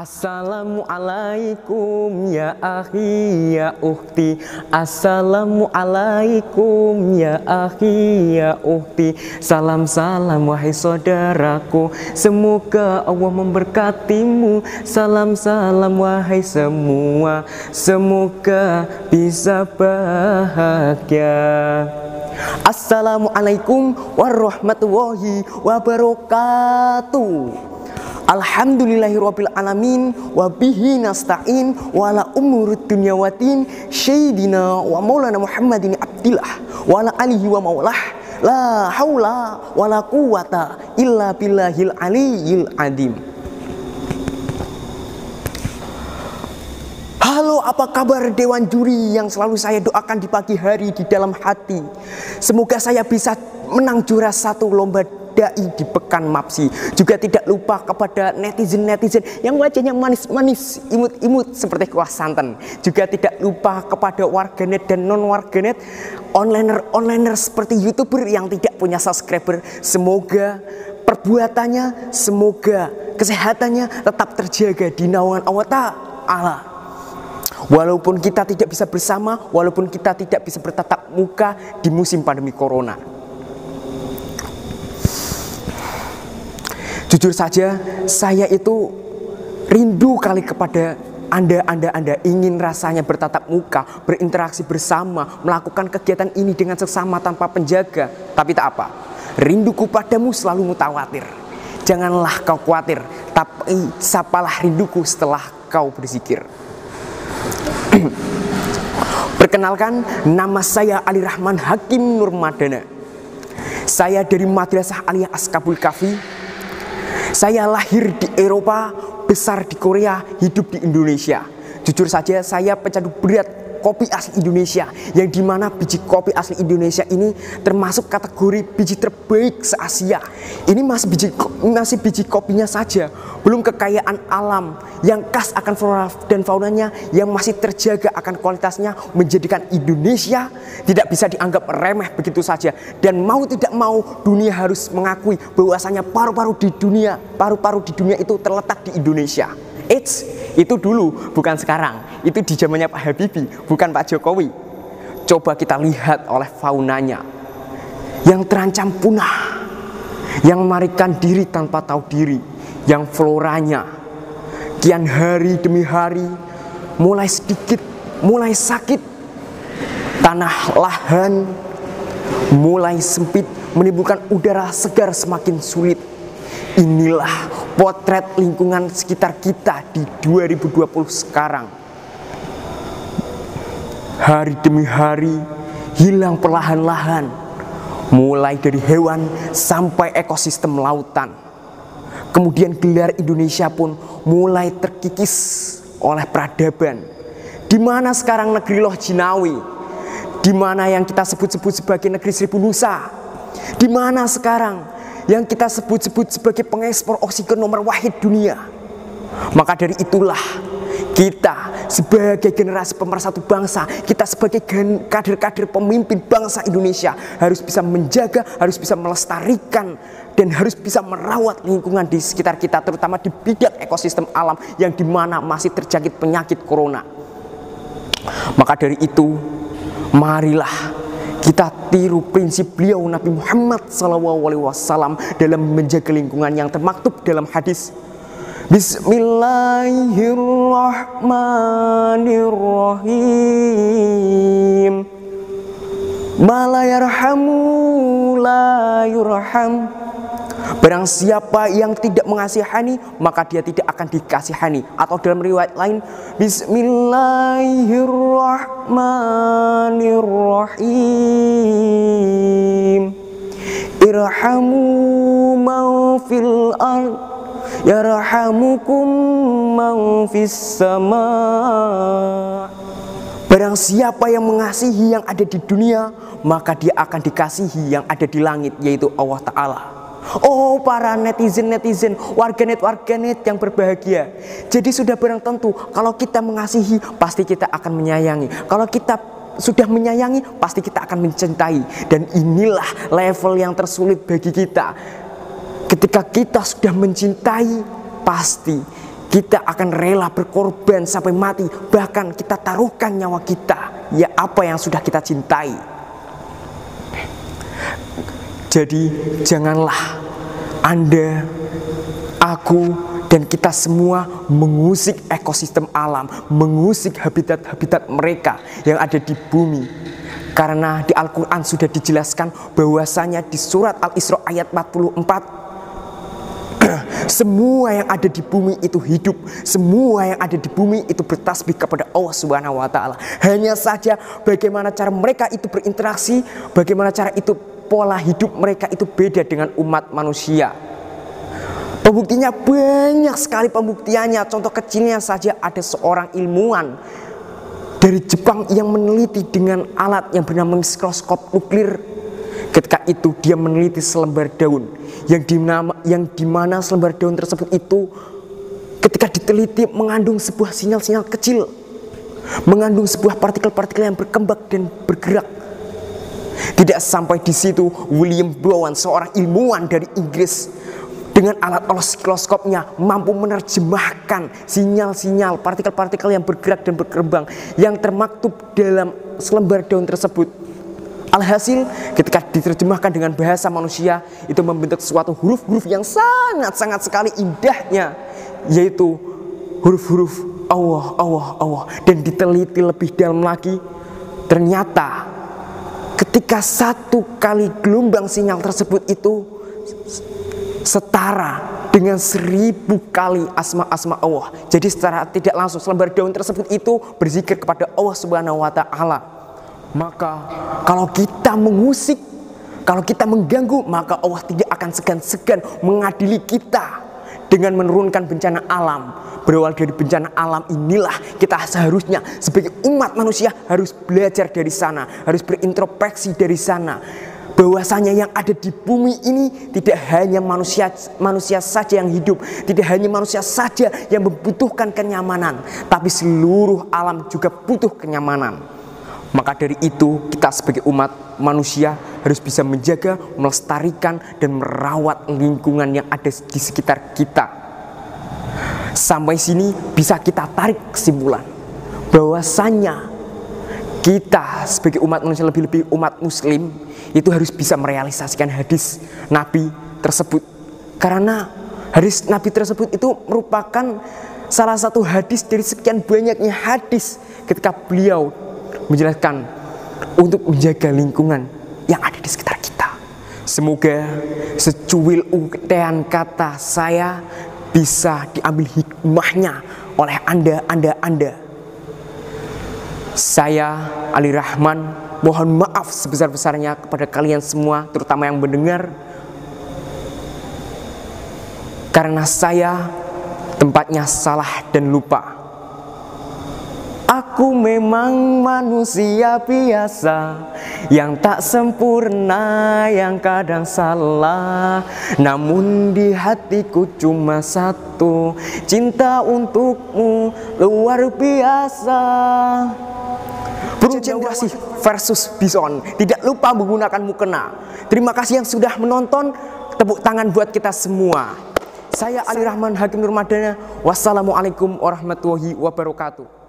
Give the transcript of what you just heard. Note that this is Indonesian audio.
Assalamualaikum ya akhi ya ukhti. Assalamualaikum ya akhi ya ukhti. Salam salam wahai saudaraku, semoga Allah memberkatimu. Salam salam wahai semua, semoga bisa bahagia. Assalamualaikum warahmatullahi wabarakatuh. Alhamdulillahirabbil alamin wa bihi nasta'in wa ala umurud dunya waddin sayyidina wa maulana Muhammadin abdillah wa ala alihi wa maulah la haula wa la quwata illa billahil aliyyil azim. Halo, apa kabar Dewan Juri yang selalu saya doakan di pagi hari di dalam hati? Semoga saya bisa menang juara satu lomba dai di Pekan Mapsi. Juga tidak lupa kepada netizen-netizen yang wajahnya manis-manis, imut-imut seperti kuah santan. Juga tidak lupa kepada warganet dan non-warganet, onliner seperti YouTuber yang tidak punya subscriber. Semoga perbuatannya, semoga kesehatannya tetap terjaga di naungan Allah Ta'ala. Walaupun kita tidak bisa bersama, walaupun kita tidak bisa bertatap muka di musim pandemi corona. Jujur saja, saya itu rindu kali kepada Anda ingin rasanya bertatap muka, berinteraksi bersama, melakukan kegiatan ini dengan sesama tanpa penjaga. Tapi tak apa, rinduku padamu selalu mutawatir. Janganlah kau khawatir, tapi sapalah rinduku setelah kau berzikir. Perkenalkan, nama saya Ali Rahman Hakim Nurmadana. Saya dari Madrasah Aliyah Askabul Kafi. Saya lahir di Eropa, besar di Korea, hidup di Indonesia. Jujur saja, saya pecandu berat kopi asli Indonesia, yang dimana biji kopi asli Indonesia ini termasuk kategori biji terbaik se-Asia. Ini masih biji kopinya saja, belum kekayaan alam yang khas akan flora dan faunanya yang masih terjaga akan kualitasnya, menjadikan Indonesia tidak bisa dianggap remeh begitu saja. Dan mau tidak mau, dunia harus mengakui bahwasanya paru-paru di dunia itu terletak di Indonesia. Itu dulu, bukan sekarang. Itu di zamannya Pak Habibie, bukan Pak Jokowi. Coba kita lihat oleh faunanya yang terancam punah, yang melarikan diri tanpa tahu diri, yang floranya kian hari demi hari mulai sedikit, mulai sakit, tanah lahan mulai sempit, menimbulkan udara segar semakin sulit. Inilah potret lingkungan sekitar kita di 2020 sekarang. Hari demi hari hilang perlahan-lahan, mulai dari hewan sampai ekosistem lautan. Kemudian gelar Indonesia pun mulai terkikis oleh peradaban. Di mana sekarang negeri Loh Jinawi? Di mana yang kita sebut-sebut sebagai negeri Seribu Nusa? Di mana sekarang yang kita sebut-sebut sebagai pengekspor oksigen nomor wahid dunia? Maka dari itulah kita sebagai generasi pemersatu bangsa, kita sebagai kader-kader pemimpin bangsa Indonesia harus bisa menjaga, harus bisa melestarikan, dan harus bisa merawat lingkungan di sekitar kita, terutama di bidang ekosistem alam yang dimana masih terjangkit penyakit corona. Maka dari itu, marilah kita tiru prinsip beliau Nabi Muhammad SAW dalam menjaga lingkungan yang termaktub dalam hadis. Bismillahirrahmanirrahim. Ma la yarhamu la yurham. Barang siapa yang tidak mengasihani, maka dia tidak akan dikasihani. Atau dalam riwayat lain, Bismillahirrahmanirrahim. Irhamu man fil ard yarhamukum man fis sama. Barang siapa yang mengasihi yang ada di dunia, maka dia akan dikasihi yang ada di langit, yaitu Allah Ta'ala. Oh para netizen-netizen, warganet yang berbahagia. Jadi sudah barang tentu, kalau kita mengasihi, pasti kita akan menyayangi. Kalau kita sudah menyayangi, pasti kita akan mencintai. Dan inilah level yang tersulit bagi kita. Ketika kita sudah mencintai, pasti kita akan rela berkorban sampai mati, bahkan kita taruhkan nyawa kita, ya apa yang sudah kita cintai. Jadi janganlah Anda, aku, dan kita semua mengusik ekosistem alam, mengusik habitat-habitat mereka yang ada di bumi. Karena di Al-Quran sudah dijelaskan bahwasanya di surat Al-Isra ayat 44, semua yang ada di bumi itu hidup, semua yang ada di bumi itu bertasbih kepada Allah Subhanahu wa Ta'ala. Hanya saja bagaimana cara mereka itu berinteraksi, bagaimana cara itu pola hidup mereka itu beda dengan umat manusia. Pembuktinya banyak sekali pembuktiannya. Contoh kecilnya saja, ada seorang ilmuwan dari Jepang yang meneliti dengan alat yang bernama mikroskop nuklir. Ketika itu dia meneliti selembar daun yang dimana selembar daun tersebut itu ketika diteliti mengandung sebuah sinyal-sinyal kecil, mengandung sebuah partikel-partikel yang berkembang dan bergerak. Tidak sampai di situ, William Bowen, seorang ilmuwan dari Inggris, dengan alat osiloskopnya mampu menerjemahkan sinyal-sinyal partikel-partikel yang bergerak dan berkembang yang termaktub dalam selembar daun tersebut. Alhasil ketika diterjemahkan dengan bahasa manusia, itu membentuk suatu huruf-huruf yang sangat-sangat sekali indahnya, yaitu huruf-huruf Allah, Allah, Allah. Dan diteliti lebih dalam lagi, ternyata ketika satu kali gelombang sinyal tersebut itu setara dengan 1000 kali asma-asma Allah. Jadi secara tidak langsung selembar daun tersebut itu berzikir kepada Allah Subhanahu wa Ta'ala. Maka kalau kita mengusik, kalau kita mengganggu, maka Allah tidak akan segan-segan mengadili kita dengan menurunkan bencana alam. Berawal dari bencana alam inilah kita seharusnya sebagai umat manusia harus belajar dari sana, harus berintrospeksi dari sana. Bahwasanya yang ada di bumi ini tidak hanya manusia saja yang hidup, tidak hanya manusia saja yang membutuhkan kenyamanan, tapi seluruh alam juga butuh kenyamanan. Maka dari itu kita sebagai umat manusia harus bisa menjaga, melestarikan, dan merawat lingkungan yang ada di sekitar kita. Sampai sini bisa kita tarik kesimpulan bahwasanya kita sebagai umat manusia, lebih-lebih umat muslim, itu harus bisa merealisasikan hadis Nabi tersebut. Karena hadis Nabi tersebut itu merupakan salah satu hadis dari sekian banyaknya hadis ketika beliau menjelaskan untuk menjaga lingkungan yang ada di sekitar kita. Semoga secuil utean kata saya bisa diambil hikmahnya oleh Anda. Saya Ali Rahman mohon maaf sebesar-besarnya kepada kalian semua, terutama yang mendengar, karena saya tempatnya salah dan lupa. Aku memang manusia biasa yang tak sempurna, yang kadang salah, namun di hatiku cuma satu, cinta untukmu luar biasa. Burung generasi versus bison, tidak lupa menggunakan mukena. Terima kasih yang sudah menonton. Tepuk tangan buat kita semua. Saya Ali Rahman Hakim Nurmadana. Wassalamualaikum warahmatullahi wabarakatuh.